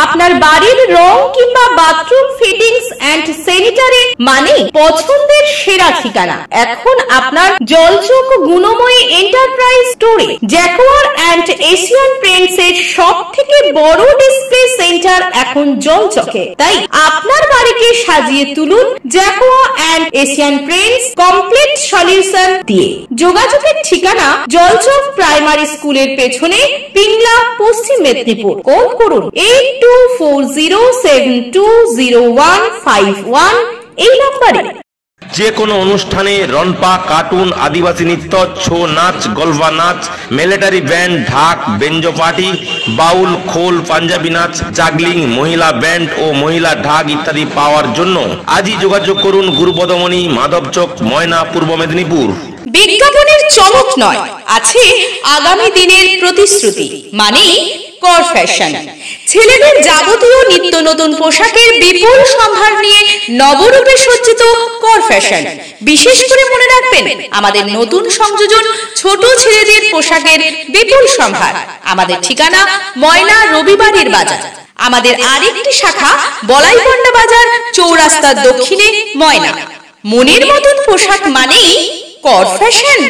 আপনার বাড়ির রং কিংবা বাথরুম ফিটিংস এন্ড স্যানিটারি মানে পছন্দের সেরা ঠিকানা। এখন আপনার জলচক গুণময়ী এন্টারপ্রাইজ স্টোরে জ্যাকোয়ার এন্ড এশিয়ান পেইন্টস এর সবথেকে বড় ডিসপ্লে সেন্টার এখন জলচকে। তাই আপনার বাড়িকে সাজিয়ে তুলুন Jaquar and Asian Paints complete solution দিয়ে। যোগাযোগের ঠিকানা জলচক প্রাইমারি স্কুলের পেছনে, পিংলা, পশ্চিম মেদিনীপুর। কল করুন 8240720151 এই নম্বরে। যে কোনো অনুষ্ঠানে রনপা, কার্টুন, আদিবাসী নৃত্য, ছৌ নাচ, গলফা নাচ, মিলিটারি ব্যান্ড, ঢাক, বেঞ্জো পার্টি, বাউল, খোল, পাঞ্জাবি নাচ, জাগলিং, মহিলা ব্যান্ড ও মহিলা ঢাক ইত্যাদি পাওয়ার জন্য আজই যোগাযোগ করুন গুরুপদমণি, মাধবচক, ময়না, পূর্ব মেদিনীপুর। বিজ্ঞাপনের চমক নয়, আছে আগামী দিনের প্রতিশ্রুতি, মানে কর ফ্যাশন। ছেলেদের যাবতীয় নিত্য নতুন পোশাকের বিপুল সম্ভার নিয়ে নবরূপে সজ্জিত কর ফ্যাশন। বিশেষ করে মনে রাখবেন, আমাদের নতুন সংযোজন ছোট ছেলেদের পোশাকের বিপুল সম্ভার। আমাদের ঠিকানা ময়না রবিবারের বাজার। আমাদের আরেকটি শাখা বলাইপন্ডা বাজার, চৌরাস্তার দক্ষিণে, ময়না। মনের মতন পোশাক মানেই কর ফ্যাশন।